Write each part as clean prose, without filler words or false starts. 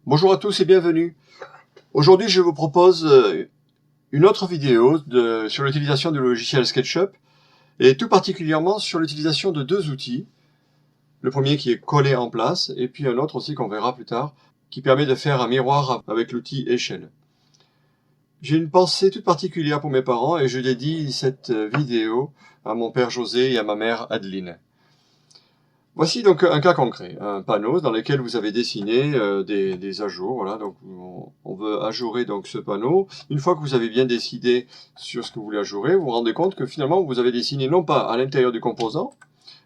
Bonjour à tous et bienvenue. Aujourd'hui, je vous propose une autre vidéo sur l'utilisation du logiciel SketchUp et tout particulièrement sur l'utilisation de deux outils. Le premier qui est collé en place et puis un autre aussi qu'on verra plus tard qui permet de faire un miroir avec l'outil échelle. J'ai une pensée toute particulière pour mes parents et je dédie cette vidéo à mon père José et à ma mère Adeline. Voici donc un cas concret, un panneau dans lequel vous avez dessiné des ajours. Voilà, donc on veut ajourer donc ce panneau. Une fois que vous avez bien décidé sur ce que vous voulez ajourer, vous vous rendez compte que finalement vous avez dessiné non pas à l'intérieur du composant,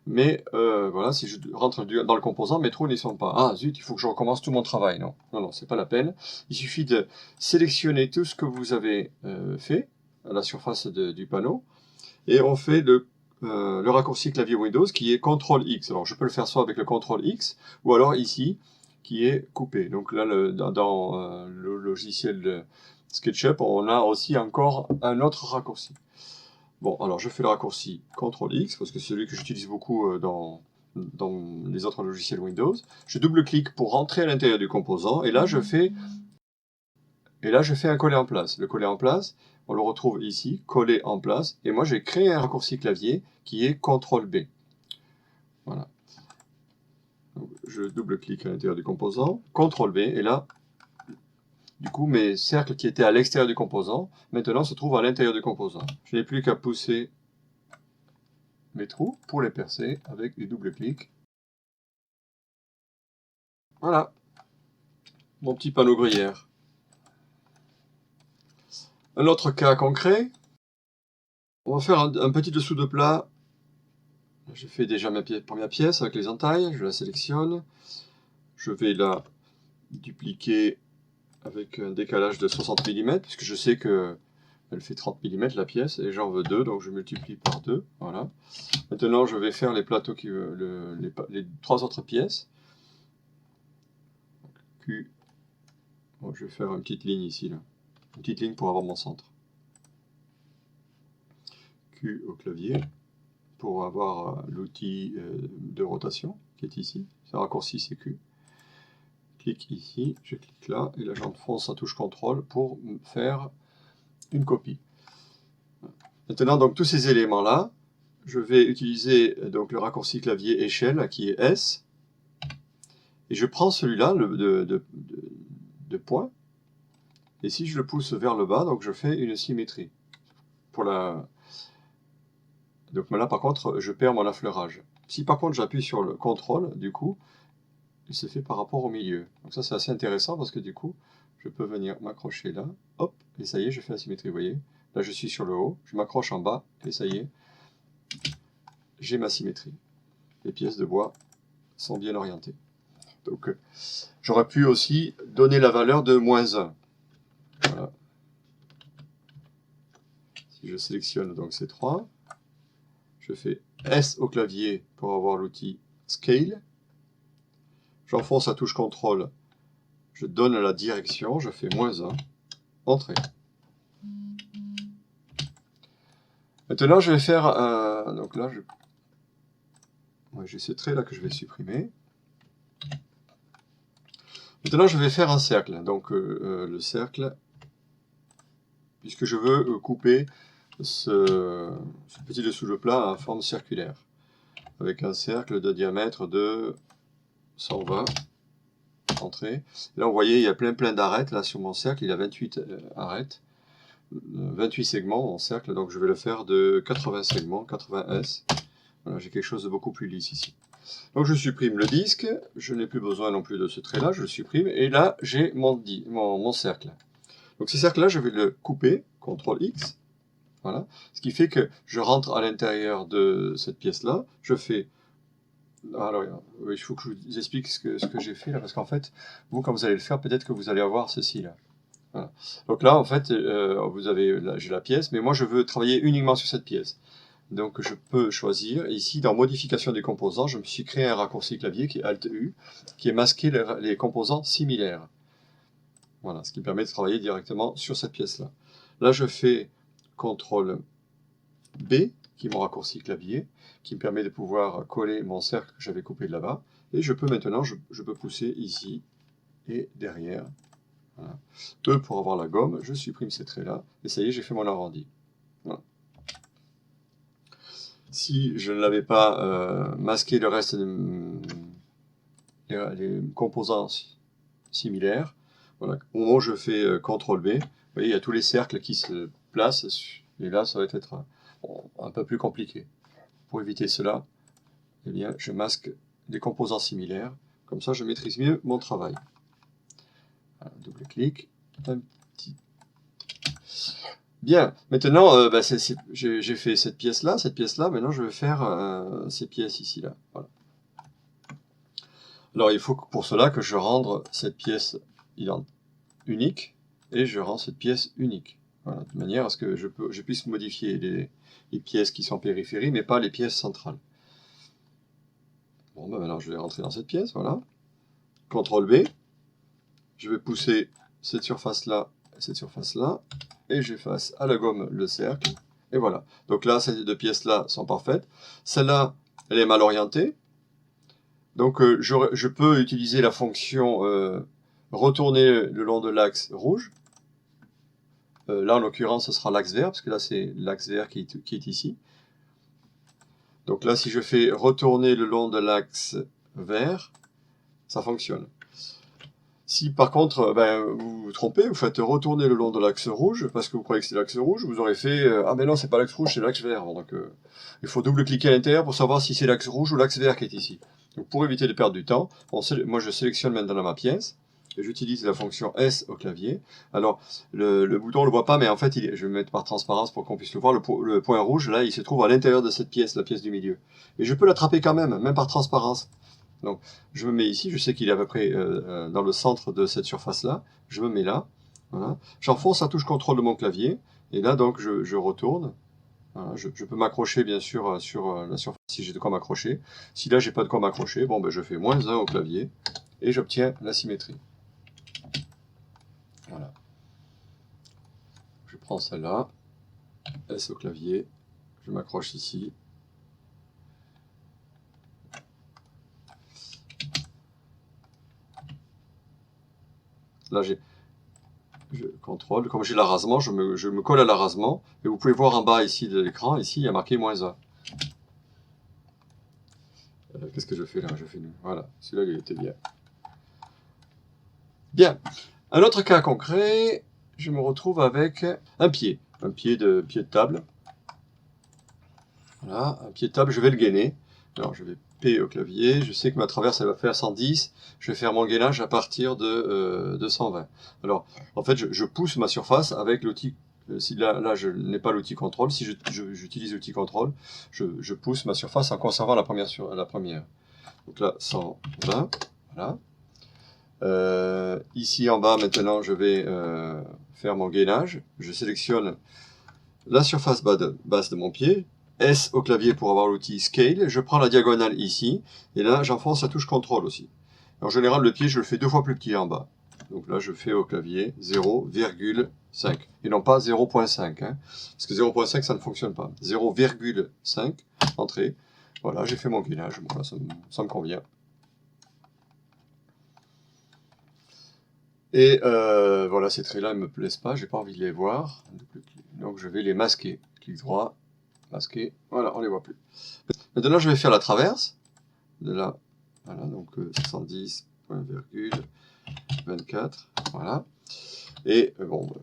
mais voilà, si je rentre dans le composant, mes trous n'y sont pas. Ah zut, il faut que je recommence tout mon travail. Non, non, non, c'est pas la peine. Il suffit de sélectionner tout ce que vous avez fait à la surface du panneau et on fait le raccourci clavier Windows qui est CTRL-X. Alors je peux le faire soit avec le CTRL-X ou alors ici qui est coupé. Donc là dans le logiciel de SketchUp on a aussi encore un autre raccourci. Bon alors je fais le raccourci CTRL-X parce que c'est celui que j'utilise beaucoup dans les autres logiciels Windows. Je double-clique pour rentrer à l'intérieur du composant et là je fais un coller en place. Le coller en place, on le retrouve ici, coller en place. Et moi, j'ai créé un raccourci clavier qui est CTRL-B. Voilà. Donc, je double-clique à l'intérieur du composant, CTRL-B, et là, du coup, mes cercles qui étaient à l'extérieur du composant, maintenant se trouvent à l'intérieur du composant. Je n'ai plus qu'à pousser mes trous pour les percer avec des double-clics. Voilà, mon petit panneau gruyère. Un autre cas concret, on va faire un petit dessous de plat. Je fais déjà ma première pièce avec les entailles, je la sélectionne. Je vais la dupliquer avec un décalage de 60 mm, puisque je sais qu'elle fait 30 mm la pièce, et j'en veux 2, donc je multiplie par 2. Voilà. Maintenant, je vais faire les plateaux, les trois autres pièces. Q. Bon, je vais faire une petite ligne ici, là. Une petite ligne pour avoir mon centre. Q au clavier, pour avoir l'outil de rotation qui est ici. C'est un raccourci, c'est Q. Clique ici, je clique là, et là j'enfonce la touche CTRL pour faire une copie. Maintenant, donc tous ces éléments-là, je vais utiliser donc le raccourci clavier échelle qui est S, et je prends celui-là de point, et si je le pousse vers le bas, donc je fais une symétrie. Donc là, par contre, je perds mon affleurage. Si par contre j'appuie sur le CTRL, du coup, il se fait par rapport au milieu. Donc ça, c'est assez intéressant parce que du coup, je peux venir m'accrocher là, hop, et ça y est, je fais la symétrie, vous voyez. Là, je suis sur le haut, je m'accroche en bas, et ça y est, j'ai ma symétrie. Les pièces de bois sont bien orientées. Donc, j'aurais pu aussi donner la valeur de -1. Voilà. Si je sélectionne donc ces trois, je fais S au clavier pour avoir l'outil Scale. J'enfonce la touche CTRL, je donne la direction, je fais -1, Entrée. Maintenant, je vais faire donc là, j'ai ce trait là que je vais supprimer. Maintenant, je vais faire un cercle. Donc, le cercle, puisque je veux couper ce petit dessous de plat en forme circulaire, avec un cercle de diamètre de 120. Entrée. Là, vous voyez, il y a plein d'arêtes là sur mon cercle. Il y a 28 arêtes, 28 segments en cercle. Donc, je vais le faire de 80 segments, 80 S. Voilà, j'ai quelque chose de beaucoup plus lisse ici. Donc je supprime le disque, je n'ai plus besoin non plus de ce trait-là, je le supprime, et là j'ai mon cercle. Donc ce cercle-là, je vais le couper, CTRL-X, voilà, ce qui fait que je rentre à l'intérieur de cette pièce-là, je fais... Alors, il faut que je vous explique ce que j'ai fait là, parce qu'en fait, vous, quand vous allez le faire, peut-être que vous allez avoir ceci là. Voilà. Donc là, en fait, j'ai la pièce, mais moi je veux travailler uniquement sur cette pièce. Donc je peux choisir, ici dans modification des composants, je me suis créé un raccourci clavier qui est Alt-U, qui est masqué les composants similaires. Voilà, ce qui permet de travailler directement sur cette pièce-là. Là je fais CTRL-B, qui est mon raccourci clavier, qui me permet de pouvoir coller mon cercle que j'avais coupé de là-bas. Et je peux maintenant, je peux pousser ici, et derrière. Voilà. E pour avoir la gomme, je supprime ces traits-là, et ça y est, j'ai fait mon arrondi. Voilà. Si je ne l'avais pas masqué le reste les composants similaires, voilà. Au moment où je fais CTRL B, vous voyez, il y a tous les cercles qui se placent, et là, ça va être un peu plus compliqué. Pour éviter cela, eh bien, je masque des composants similaires, comme ça je maîtrise mieux mon travail. Voilà, double-clic, un petit... Bien, maintenant, j'ai fait cette pièce-là, maintenant je vais faire ces pièces ici, là. Voilà. Alors il faut pour cela que je rende cette pièce unique, et je rends cette pièce unique. Voilà, de manière à ce que je puisse modifier les pièces qui sont en périphérie, mais pas les pièces centrales. Bon, ben maintenant je vais rentrer dans cette pièce, voilà. CTRL B, je vais pousser cette surface-là et cette surface-là, et j'efface à la gomme le cercle, et voilà. Donc là, ces deux pièces-là sont parfaites. Celle-là, elle est mal orientée, donc je peux utiliser la fonction retourner le long de l'axe rouge. Là, en l'occurrence, ce sera l'axe vert, parce que là, c'est l'axe vert qui est ici. Donc là, si je fais retourner le long de l'axe vert, ça fonctionne. Si par contre, vous vous trompez, vous faites retourner le long de l'axe rouge, parce que vous croyez que c'est l'axe rouge, vous aurez fait ah mais non, c'est pas l'axe rouge, c'est l'axe vert. Donc il faut double-cliquer à l'intérieur pour savoir si c'est l'axe rouge ou l'axe vert qui est ici. Donc pour éviter de perdre du temps, moi je sélectionne maintenant ma pièce, et j'utilise la fonction S au clavier. Alors le bouton on le voit pas, mais en fait, je vais mettre par transparence pour qu'on puisse le voir, le point rouge, là, il se trouve à l'intérieur de cette pièce, la pièce du milieu. Et je peux l'attraper quand même par transparence. Donc, je me mets ici, je sais qu'il est à peu près dans le centre de cette surface-là, je me mets là, voilà. J'enfonce la touche CTRL de mon clavier, et là, donc, je retourne. Voilà. Je peux m'accrocher, bien sûr, sur la surface, si j'ai de quoi m'accrocher. Si là, j'ai pas de quoi m'accrocher, bon, ben, je fais -1 au clavier, et j'obtiens la symétrie. Voilà. Je prends celle-là, S au clavier, je m'accroche ici. Là, je contrôle, comme j'ai l'arasement, je me colle à l'arasement, et vous pouvez voir en bas ici de l'écran, ici il y a marqué -1. Qu'est-ce que je fais là? Je fais nul. Voilà, celui-là il était bien. Bien, un autre cas concret, je me retrouve avec un pied de table. Voilà, un pied de table, je vais le gainer. Alors je vais P au clavier, je sais que ma traverse elle va faire 110, je vais faire mon gainage à partir de 120. Alors en fait je pousse ma surface avec l'outil, si là je n'ai pas l'outil contrôle, si j'utilise l'outil contrôle, je pousse ma surface en conservant la première. Donc là 120, voilà. Ici en bas maintenant je vais faire mon gainage, je sélectionne la surface basse de mon pied, S au clavier pour avoir l'outil Scale, je prends la diagonale ici, et là j'enfonce la touche CTRL aussi. En général le pied je le fais 2 fois plus petit en bas. Donc là je fais au clavier 0,5, et non pas 0,5, hein, parce que 0,5 ça ne fonctionne pas. 0,5, entrée, voilà, j'ai fait mon gainage, voilà, ça me convient. Et voilà, ces traits-là ne me plaisent pas, j'ai pas envie de les voir, donc je vais les masquer. Clic droit, masquer, voilà, on les voit plus. Maintenant je vais faire la traverse, de là, voilà, donc 70, point virgule, 24, voilà. Et bon,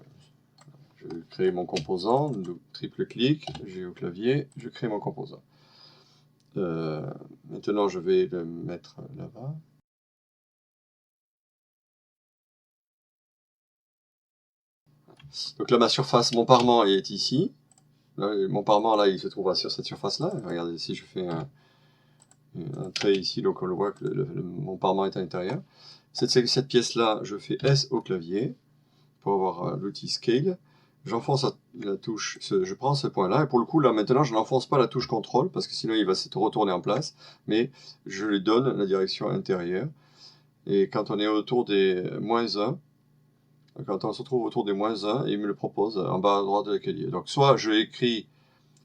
je vais créer mon composant, triple clic, j'ai au clavier, je crée mon composant. Maintenant je vais le mettre là-bas. Donc là ma surface, mon parement est ici. Là, mon parement là il se trouve sur cette surface là. Regardez, si je fais un trait ici, donc on le voit que mon parement est à l'intérieur. Cette pièce là, je fais S au clavier pour avoir l'outil Scale. J'enfonce la touche, je prends ce point là, et pour le coup là maintenant je n'enfonce pas la touche CTRL parce que sinon il va se retourner en place, mais je lui donne la direction intérieure. Et quand on est autour des -1, quand on se trouve autour des -1, il me le propose en bas à droite de la calier. Donc soit je écris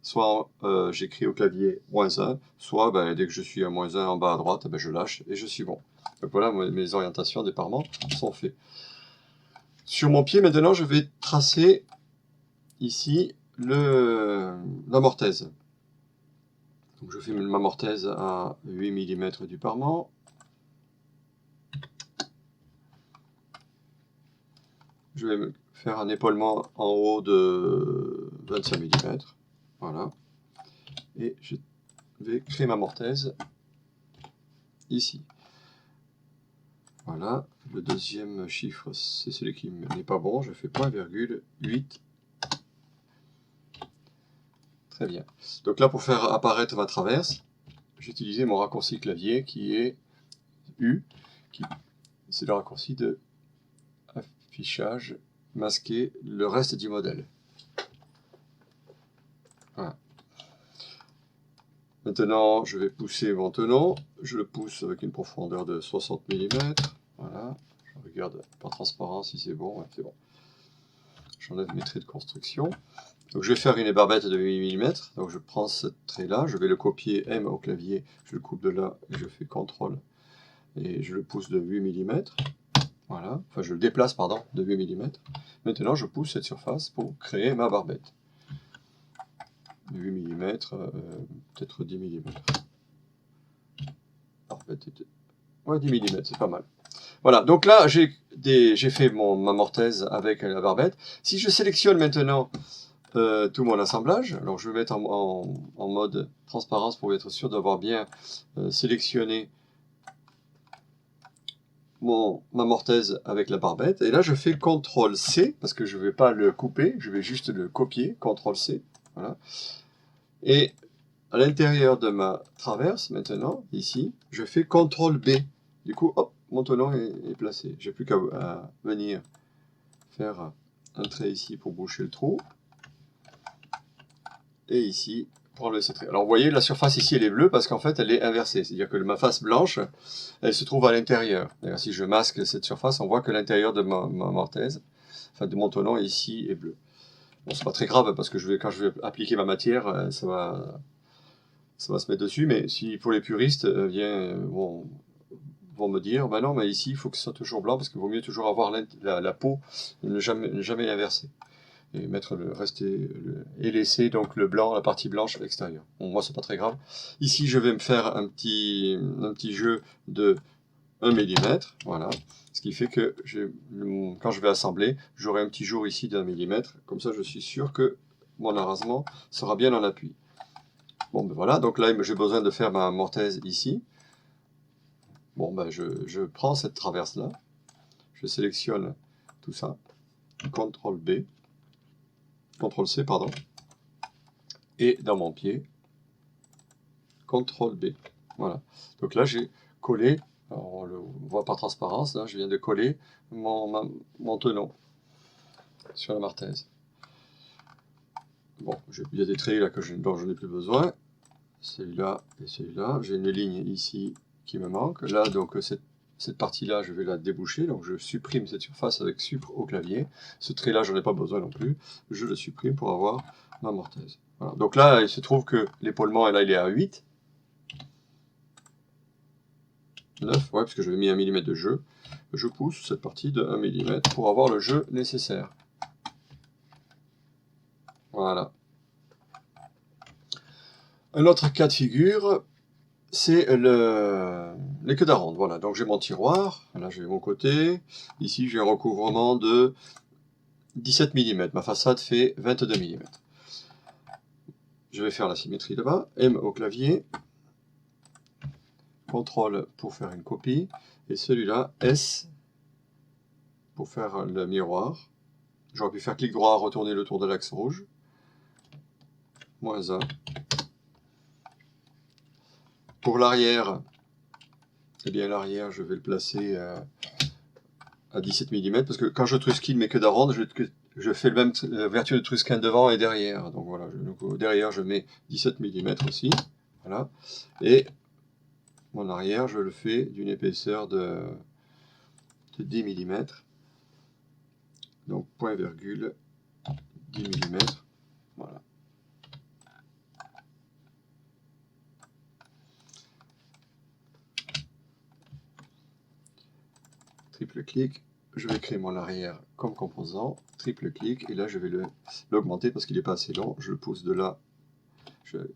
soit j'écris au clavier -1, soit dès que je suis à -1 en bas à droite, je lâche et je suis bon. Donc voilà, mes orientations d'éparement sont faites. Sur mon pied, maintenant, je vais tracer ici la mortaise. Donc je fais ma mortaise à 8 mm du parement. Je vais me faire un épaulement en haut de 25 mm. Voilà. Et je vais créer ma mortaise ici. Voilà. Le deuxième chiffre, c'est celui qui n'est pas bon. Je fais .8. Très bien. Donc là, pour faire apparaître ma traverse, j'ai utilisé mon raccourci clavier qui est U. C'est le raccourci de affichage, masquer le reste du modèle. Voilà. Maintenant, je vais pousser mon tenon. Je le pousse avec une profondeur de 60 mm. Voilà. Je regarde par transparence si c'est bon. Ouais, c'est bon. J'enlève mes traits de construction. Donc, je vais faire une barbette de 8 mm. Donc, je prends ce trait-là. Je vais le copier M au clavier. Je le coupe de là et je fais CTRL. Et je le pousse de 8 mm. Voilà. Enfin, je le déplace, pardon, de 8 mm. Maintenant, je pousse cette surface pour créer ma barbette. 8 mm, peut-être 10 mm. Ouais, 10 mm, c'est pas mal. Voilà, donc là, j'ai fait ma mortaise avec la barbette. Si je sélectionne maintenant tout mon assemblage, alors je vais mettre en mode transparence pour être sûr d'avoir bien sélectionné ma mortaise avec la barbette. Et là, je fais CTRL-C, parce que je ne vais pas le couper, je vais juste le copier, CTRL-C. Voilà. Et à l'intérieur de ma traverse, maintenant, ici, je fais CTRL-B. Du coup, hop, mon tenon est placé. J'ai plus qu'à venir faire un trait ici pour boucher le trou. Et ici, pour enlever ce trait. Alors, vous voyez, la surface ici, elle est bleue parce qu'en fait, elle est inversée. C'est-à-dire que ma face blanche, elle se trouve à l'intérieur. D'ailleurs, si je masque cette surface, on voit que l'intérieur de ma mortaise, enfin de mon tenon, ici, est bleu. Bon, c'est pas très grave parce que quand je vais appliquer ma matière, ça va se mettre dessus. Mais si pour les puristes, vont me dire, bah non, mais ici, il faut que ce soit toujours blanc parce qu'il vaut mieux toujours avoir la peau, ne jamais l'inverser. Et et laisser donc le blanc, la partie blanche à l'extérieur. Bon, moi, c'est pas très grave. Ici, je vais me faire un petit jeu de 1 mm, voilà. Ce qui fait que quand je vais assembler, j'aurai un petit jour ici d'1 mm. Comme ça, je suis sûr que mon arasement sera bien en appui. Bon, ben voilà. Donc là, j'ai besoin de faire ma mortaise ici. Bon, ben je prends cette traverse-là. Je sélectionne tout ça. CTRL-B. CTRL-C, pardon. Et dans mon pied, CTRL-B. Voilà. Donc là, j'ai collé, alors on le voit par transparence, là, je viens de coller mon tenon sur la mortaise. Bon, il y a des traits là dont je n'ai plus besoin. Celui-là et celui-là. J'ai une ligne ici qui me manque. Là, donc, cette partie-là, je vais la déboucher. Donc, je supprime cette surface avec Supr au clavier. Ce trait-là, je n'en ai pas besoin non plus. Je le supprime pour avoir ma mortaise. Voilà. Donc là, il se trouve que l'épaulement, là, il est à 8. 9, ouais, parce que j'avais mis 1 mm de jeu. Je pousse cette partie de 1 mm pour avoir le jeu nécessaire. Voilà. Un autre cas de figure, c'est les queues d'aronde. Voilà, donc j'ai mon tiroir, là j'ai mon côté, ici j'ai un recouvrement de 17 mm, ma façade fait 22 mm. Je vais faire la symétrie là-bas, M au clavier, CTRL pour faire une copie, et celui-là, S pour faire le miroir. J'aurais pu faire clic droit, retourner le tour de l'axe rouge, -1. Pour l'arrière, eh bien l'arrière, je vais le placer à 17 mm, parce que quand je trusquine mes queues d'aronde, je fais le même vertu de trusquin devant et derrière. Donc voilà, derrière je mets 17 mm aussi. Voilà. Et mon arrière, je le fais d'une épaisseur de 10 mm. Donc point virgule 10 mm. Voilà. triple clic, je vais créer mon arrière comme composant, triple clic, et là je vais l'augmenter parce qu'il n'est pas assez long, je le pousse de là,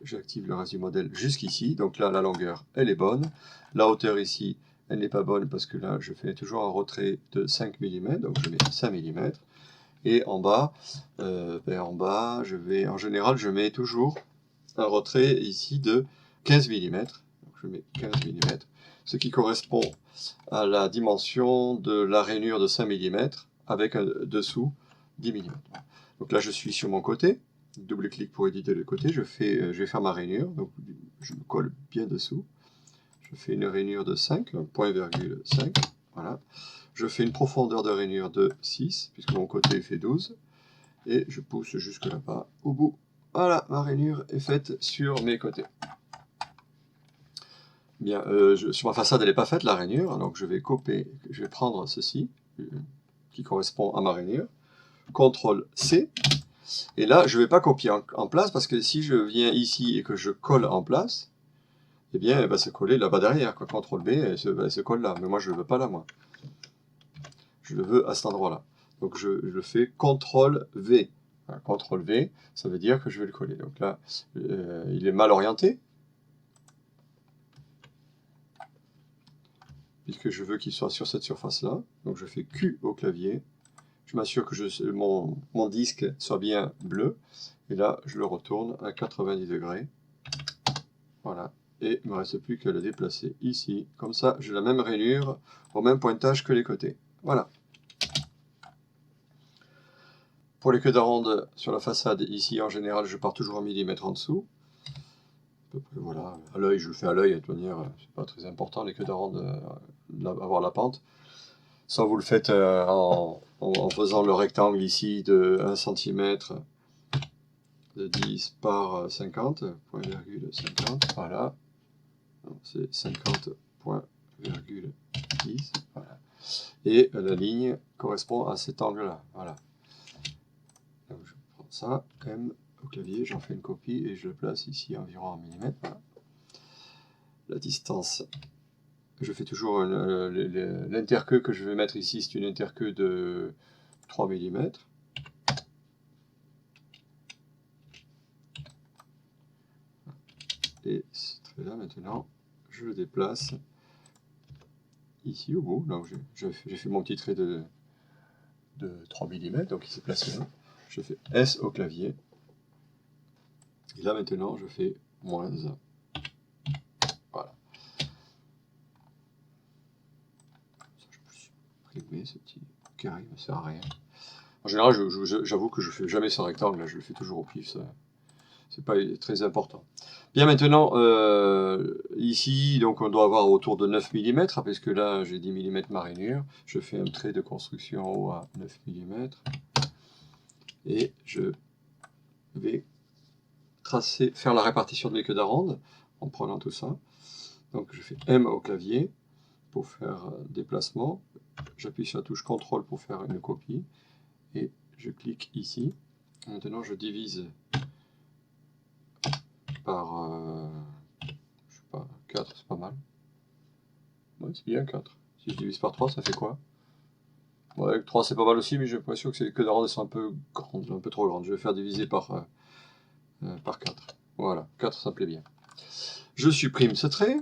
j'active le reste du modèle jusqu'ici, donc là la longueur elle est bonne, la hauteur ici elle n'est pas bonne parce que là je fais toujours un retrait de 5 mm, donc je mets 5 mm, et en bas, en général je mets toujours un retrait ici de 15 mm, donc je mets 15 mm, ce qui correspond à la dimension de la rainure de 5 mm avec un dessous 10 mm. Donc là je suis sur mon côté, double-clic pour éditer le côté, je vais faire ma rainure, donc je me colle bien dessous, je fais une rainure de 5, donc 0.5, voilà. Je fais une profondeur de rainure de 6, puisque mon côté fait 12, et je pousse jusque là-bas, au bout. Voilà, ma rainure est faite sur mes côtés. Bien, sur ma façade, elle n'est pas faite, la rainure, donc je vais copier, je vais prendre ceci, qui correspond à ma rainure, CTRL-C, et là, je ne vais pas copier en place, parce que si je viens ici et que je colle en place, eh bien, elle va se coller là-bas derrière, quoi. CTRL-B, elle se colle là, mais moi, je ne le veux pas là, moi. Je le veux à cet endroit-là. Donc, je le fais CTRL-V. CTRL-V, ça veut dire que je vais le coller. Donc là, il est mal orienté, puisque je veux qu'il soit sur cette surface-là. Donc je fais Q au clavier. Je m'assure que mon disque soit bien bleu. Et là, je le retourne à 90 degrés. Voilà. Et il ne me reste plus qu'à le déplacer ici. Comme ça, j'ai la même rainure, au même pointage que les côtés. Voilà. Pour les queues d'aronde sur la façade, ici, en général, je pars toujours 1 mm en dessous. Voilà, à l'œil, je le fais à l'œil, de toute manière, c'est pas très important, les queues d'aronde, avoir la pente. Soit vous le faites en faisant le rectangle ici de 1 cm de 10 par 50, point virgule 50, voilà. C'est 50.10, voilà. Et la ligne correspond à cet angle-là, voilà. Donc je prends ça, M au clavier, j'en fais une copie et je le place ici environ en millimètres, voilà. La distance, je fais toujours l'interqueue que je vais mettre ici, c'est une interqueue de 3 mm. Et ce trait-là, maintenant, je le déplace ici au bout. Donc j'ai fait mon petit trait de 3 mm, donc il s'est placé là. Je fais S au clavier. Et là, maintenant, je fais moins 1. Voilà. Ça, je peux supprimer ce petit carré, il ne me sert à rien. En général, j'avoue que je ne fais jamais ce rectangle, là, je le fais toujours au pif, ça. C'est pas très important. Bien, maintenant, ici, donc on doit avoir autour de 9 mm, parce que là, j'ai 10 mm ma rainure. Je fais un trait de construction en haut à 9 mm. Et je vais faire la répartition de mes queues d'aronde, en prenant tout ça. Donc je fais M au clavier, pour faire déplacement. J'appuie sur la touche CTRL pour faire une copie. Et je clique ici. Maintenant, je divise par, je sais pas, 4, c'est pas mal. Ouais, c'est bien 4. Si je divise par 3, ça fait quoi? Ouais, 3 c'est pas mal aussi, mais j'ai l'impression que les queues d'aronde sont un peu grandes, un peu trop grandes. Je vais faire diviser par 4. Voilà, 4 ça me plaît bien. Je supprime ce trait,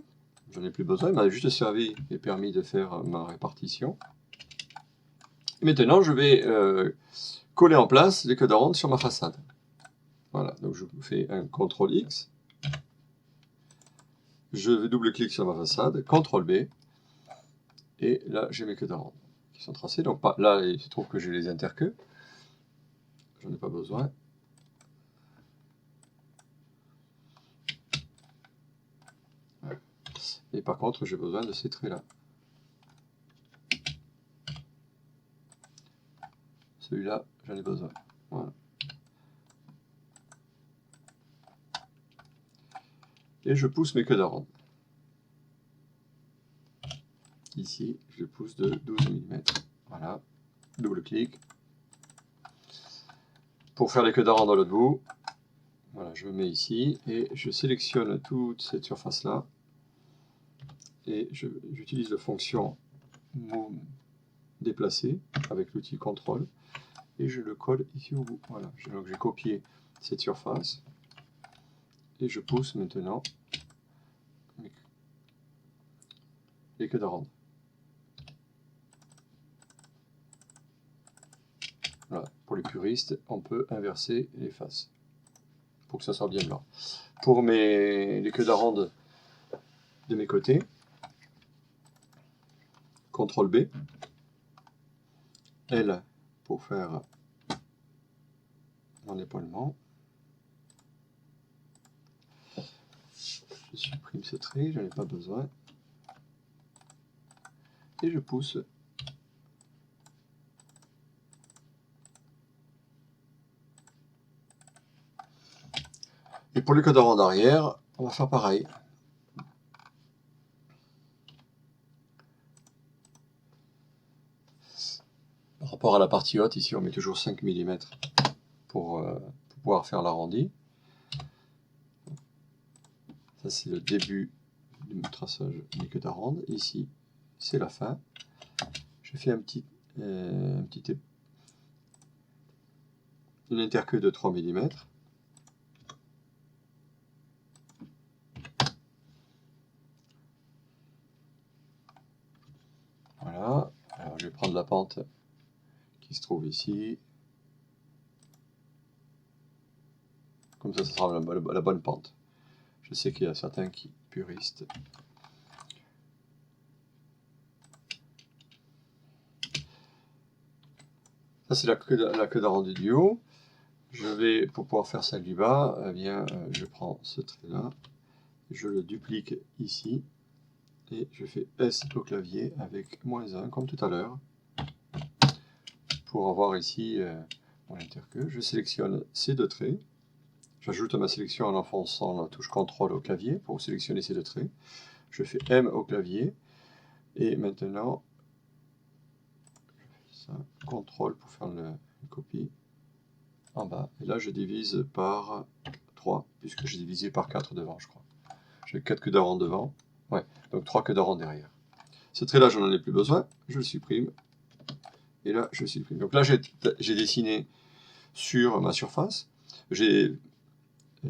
j'en ai plus besoin, il m'a juste servi et permis de faire ma répartition. Et maintenant, je vais coller en place les queues d'aronde sur ma façade. Voilà, donc je fais un CTRL X. Je vais double-clic sur ma façade, CTRL B. Et là, j'ai mes queues d'aronde qui sont tracées. Donc là, il se trouve que j'ai les interqueues. J'en ai pas besoin. Voilà. Et par contre, j'ai besoin de ces traits-là. Celui-là, j'en ai besoin. Voilà. Et je pousse mes queues d'aronde. Ici, je les pousse de 12 mm. Voilà. Double-clic. Pour faire les queues d'aronde dans l'autre bout, voilà, je me mets ici et je sélectionne toute cette surface-là. Et j'utilise la fonction déplacer avec l'outil contrôle et je le colle ici au bout. Voilà, donc j'ai copié cette surface et je pousse maintenant les queues d'aronde. Voilà, pour les puristes, on peut inverser les faces pour que ça soit bien blanc. Pour les queues d'aronde de mes côtés, CTRL B, L pour faire mon épaulement. Je supprime ce trait, j'en ai pas besoin. Et je pousse. Et pour les queues d'aronde arrière, on va faire pareil. Par rapport à la partie haute, ici on met toujours 5 mm pour pouvoir faire l'arrondi. Ça c'est le début du traçage des queues d'aronde. Ici c'est la fin. Je fais une interqueue de 3 mm. Voilà. Alors je vais prendre la pente qui se trouve ici. Comme ça sera la bonne pente. Je sais qu'il y a certains qui puristes. Ça c'est la queue d'aronde du haut. Je vais, pour pouvoir faire celle du bas, eh bien, je prends ce trait-là, je le duplique ici, et je fais S au clavier avec -1, comme tout à l'heure, pour avoir ici mon interqueue. Je sélectionne ces deux traits, j'ajoute à ma sélection en enfonçant la touche CTRL au clavier pour sélectionner ces deux traits. Je fais M au clavier, et maintenant, je fais ça, CTRL pour faire une copie en bas, et là je divise par 3, puisque j'ai divisé par 4 devant, je crois. J'ai 4 queues d'aronde devant, ouais, donc 3 queues d'aronde derrière. Ce trait-là, je n'en ai plus besoin, je le supprime, et là, je le supprime. Donc là, j'ai dessiné sur ma surface, j'ai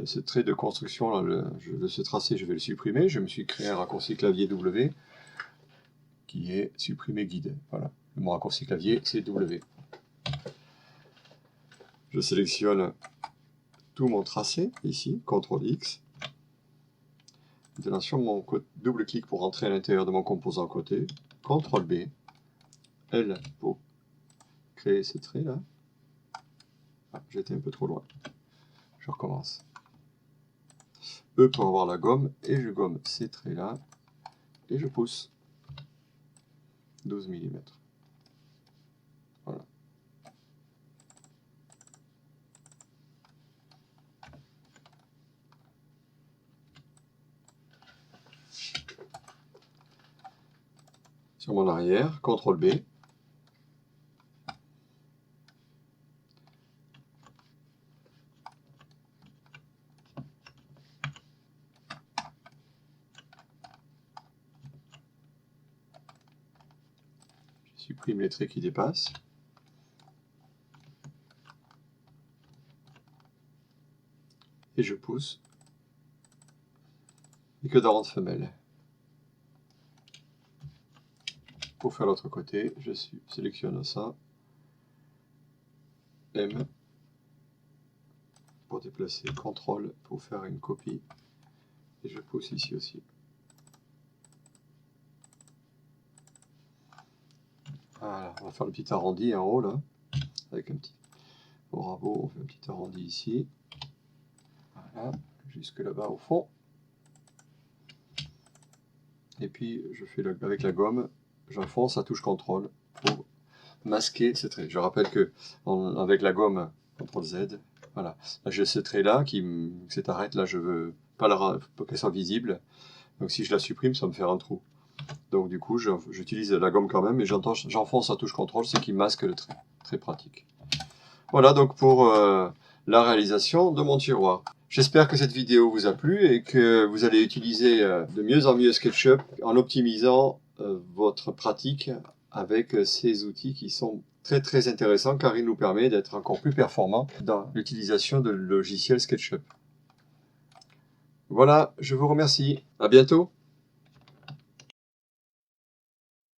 ce trait de construction, là, ce tracé, je vais le supprimer, je me suis créé un raccourci clavier W, qui est supprimer guide, voilà. Mon raccourci clavier, c'est W. Je sélectionne tout mon tracé, ici, CTRL X. Maintenant sur mon double-clic pour entrer à l'intérieur de mon composant côté, CTRL B, L pour créer ce trait là. Ah, j'étais un peu trop loin. Je recommence. E pour avoir la gomme, et je gomme ces traits là, et je pousse 12 mm. Voilà. Sur mon arrière, CTRL B. Je supprime les traits qui dépassent. Et je pousse les queues d'aronde femelle. Pour faire l'autre côté, je sélectionne ça. M pour déplacer, CTRL pour faire une copie, et je pousse ici aussi. Voilà, on va faire le petit arrondi en haut là, avec un petit rabot, on fait un petit arrondi ici, voilà, jusque là-bas au fond. Et puis je fais avec la gomme, j'enfonce la touche CTRL pour masquer ce trait. Je rappelle que avec la gomme CTRL Z, voilà, là j'ai ce trait là qui s'arrête, là je veux pas qu'elle soit visible, donc si je la supprime ça va me faire un trou. Donc du coup j'utilise la gomme quand même, et j'enfonce la touche CTRL, ce qui masque le trait. Très pratique. Voilà donc pour la réalisation de mon tiroir. J'espère que cette vidéo vous a plu et que vous allez utiliser de mieux en mieux SketchUp en optimisant votre pratique avec ces outils qui sont très intéressants car ils nous permettent d'être encore plus performants dans l'utilisation de logiciel SketchUp. Voilà, je vous remercie. À bientôt.